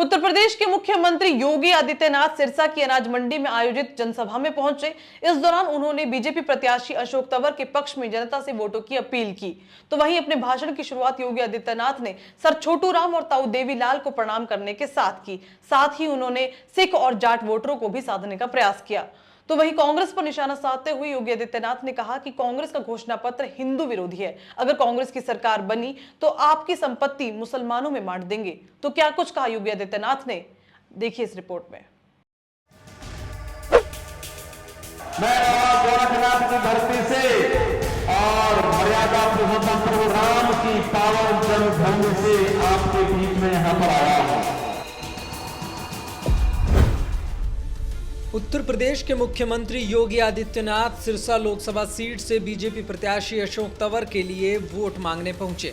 उत्तर प्रदेश के मुख्यमंत्री योगी आदित्यनाथ सिरसा की अनाज मंडी में आयोजित जनसभा में पहुंचे। इस दौरान उन्होंने बीजेपी प्रत्याशी अशोक तंवर के पक्ष में जनता से वोटों की अपील की। तो वहीं अपने भाषण की शुरुआत योगी आदित्यनाथ ने सर छोटू राम और ताऊ देवीलाल को प्रणाम करने के साथ की। साथ ही उन्होंने सिख और जाट वोटरों को भी साधने का प्रयास किया। तो वहीं कांग्रेस पर निशाना साधते हुए योगी आदित्यनाथ ने कहा कि कांग्रेस का घोषणा पत्र हिंदू विरोधी है। अगर कांग्रेस की सरकार बनी तो आपकी संपत्ति मुसलमानों में बांट देंगे। तो क्या कुछ कहा योगी आदित्यनाथ ने, देखिए इस रिपोर्ट में। मैं गोरखनाथ की धरती से और मर्यादा पुरुषोत्तम प्रभु राम की पावन जन्मभूमि से आपके बीच में यहाँ पर आया हूं। उत्तर प्रदेश के मुख्यमंत्री योगी आदित्यनाथ सिरसा लोकसभा सीट से बीजेपी प्रत्याशी अशोक तंवर के लिए वोट मांगने पहुंचे।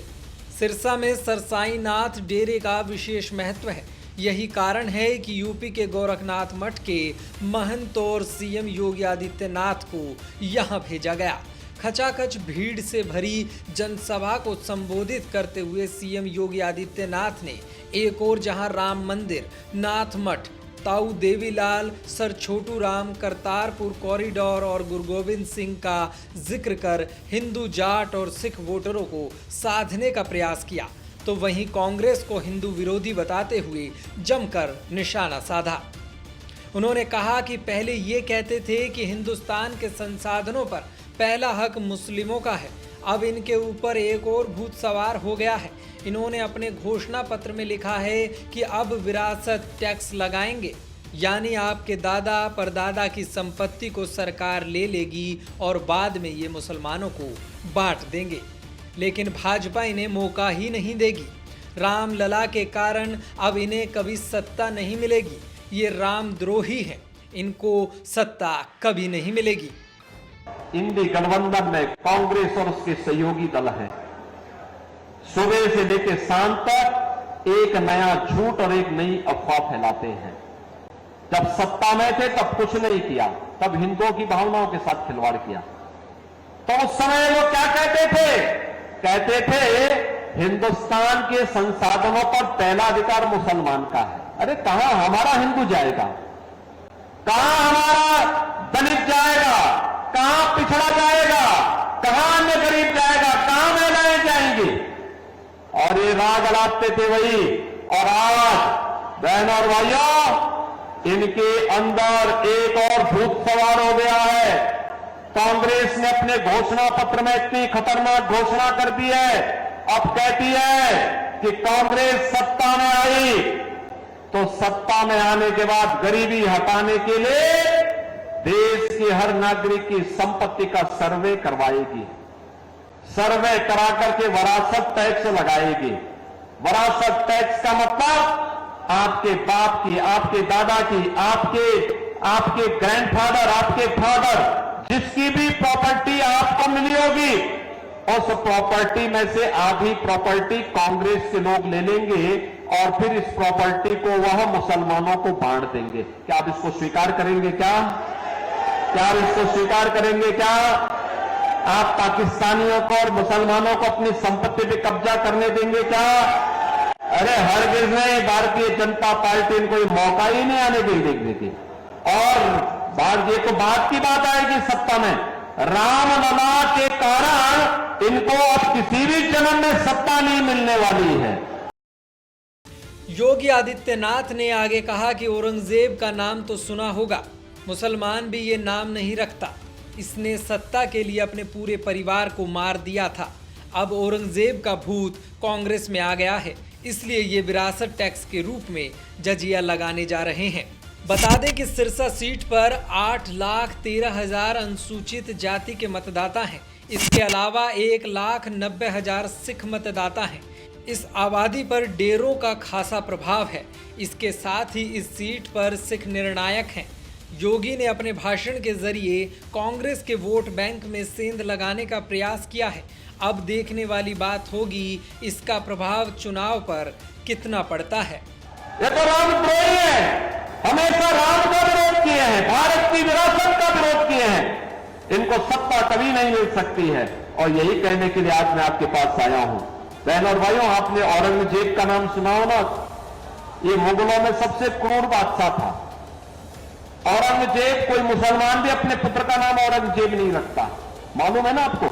सिरसा में सरसाई नाथ डेरे का विशेष महत्व है। यही कारण है कि यूपी के गोरखनाथ मठ के महंत और सीएम योगी आदित्यनाथ को यहां भेजा गया। खचाखच भीड़ से भरी जनसभा को संबोधित करते हुए सीएम योगी आदित्यनाथ ने एक और जहां राम मंदिर, नाथ मठ, ताऊ देवीलाल, सर छोटू राम, करतारपुर कॉरिडोर और गुरु गोविंद सिंह का जिक्र कर हिंदू, जाट और सिख वोटरों को साधने का प्रयास किया। तो वहीं कांग्रेस को हिंदू विरोधी बताते हुए जमकर निशाना साधा। उन्होंने कहा कि पहले ये कहते थे कि हिंदुस्तान के संसाधनों पर पहला हक मुस्लिमों का है, अब इनके ऊपर एक और भूत सवार हो गया है। इन्होंने अपने घोषणा पत्र में लिखा है कि अब विरासत टैक्स लगाएंगे, यानी आपके दादा परदादा की संपत्ति को सरकार ले लेगी और बाद में ये मुसलमानों को बांट देंगे। लेकिन भाजपा इन्हें मौका ही नहीं देगी। राम लला के कारण अब इन्हें कभी सत्ता नहीं मिलेगी। ये रामद्रोही हैं, इनको सत्ता कभी नहीं मिलेगी। इंडी गठबंधन में कांग्रेस और उसके सहयोगी दल हैं। सुबह से लेकर शाम तक एक नया झूठ और एक नई अफवाह फैलाते हैं। जब सत्ता में थे तब कुछ नहीं किया, तब हिंदुओं की भावनाओं के साथ खिलवाड़ किया। तो उस समय वो क्या कहते थे? कहते थे हिंदुस्तान के संसाधनों पर पहला अधिकार मुसलमान का है। अरे कहां हमारा हिंदू जाएगा, कहां हमारा दलित जाएगा, कहां पिछड़ा जाएगा, कहां अन्य गरीब जाएगा, कहां महिलाएं जाएंगी? और ये राग अड़ाते थे वही। और आज बहनों और भाइयों, इनके अंदर एक और भूत सवार हो गया है। कांग्रेस ने अपने घोषणा पत्र में इतनी खतरनाक घोषणा कर दी है, अब कहती है कि कांग्रेस सत्ता में आई तो सत्ता में आने के बाद गरीबी हटाने के लिए देश के हर नागरिक की संपत्ति का सर्वे करवाएगी। सर्वे करा करके वरासत टैक्स लगाएगी। वरासत टैक्स का मतलब आपके बाप की, आपके दादा की, आपके ग्रैंडफादर, आपके फादर, जिसकी भी प्रॉपर्टी आपको मिली होगी, उस प्रॉपर्टी में से आधी प्रॉपर्टी कांग्रेस के लोग ले लेंगे और फिर इस प्रॉपर्टी को वह मुसलमानों को बांट देंगे। क्या आप इसको स्वीकार करेंगे? क्या आप इसको स्वीकार करेंगे? क्या आप पाकिस्तानियों को और मुसलमानों को अपनी संपत्ति पे कब्जा करने देंगे? क्या? अरे हरगिज़ नहीं, भारतीय जनता पार्टी इनको मौका ही नहीं आने देगी। और ये तो बात की बात आएगी सत्ता में। राम लला के कारण इनको अब किसी भी जन्म में सत्ता नहीं मिलने वाली है। योगी आदित्यनाथ ने आगे कहा कि औरंगजेब का नाम तो सुना होगा, मुसलमान भी ये नाम नहीं रखता। इसने सत्ता के लिए अपने पूरे परिवार को मार दिया था। अब औरंगजेब का भूत कांग्रेस में आ गया है, इसलिए ये विरासत टैक्स के रूप में जजिया लगाने जा रहे हैं। बता दें कि सिरसा सीट पर 8,13,000 अनुसूचित जाति के मतदाता हैं। इसके अलावा 1,90,000 सिख मतदाता हैं। इस आबादी पर डेरों का खासा प्रभाव है। इसके साथ ही इस सीट पर सिख निर्णायक हैं। योगी ने अपने भाषण के जरिए कांग्रेस के वोट बैंक में सेंध लगाने का प्रयास किया है। अब देखने वाली बात होगी इसका प्रभाव चुनाव पर कितना पड़ता है। ये तो रामद्रोही है, हमेशा राम का विरोध किए हैं, भारत की विरासत का विरोध किए हैं। इनको सत्ता कभी नहीं मिल सकती है और यही कहने के लिए आज मैं आपके पास आया हूं। बहनों और भाइयों, आपने औरंगजेब का नाम सुना हो ना? ये मुगलों में सबसे क्रूर बादशाह था। औरंगजेब, कोई मुसलमान भी अपने पुत्र का नाम औरंगजेब नहीं रखता, मालूम है ना आपको?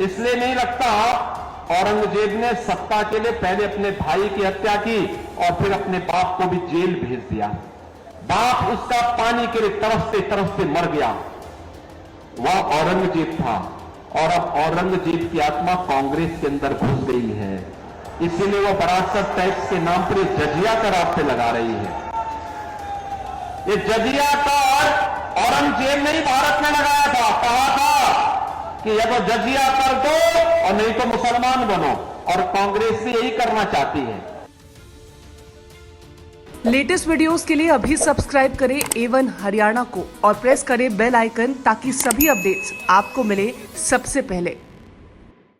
इसलिए नहीं रखता, औरंगजेब ने सत्ता के लिए पहले अपने भाई की हत्या की और फिर अपने बाप को भी जेल भेज दिया। बाप उसका पानी के लिए तरसते मर गया। वह औरंगजेब था और अब औरंगजेब की आत्मा कांग्रेस के अंदर घुस गई है, इसीलिए वो विरासत टैक्स के नाम पर जजिया कर आप पे लगा रही है। ये जजिया कर औरंगजेब ने ही भारत में लगाया था, कहा था कि या तो जजिया कर दो और नहीं तो मुसलमान बनो, और कांग्रेस भी यही करना चाहती है। लेटेस्ट वीडियोस के लिए अभी सब्सक्राइब करें A1 हरियाणा को और प्रेस करें बेल आइकन ताकि सभी अपडेट्स आपको मिले सबसे पहले।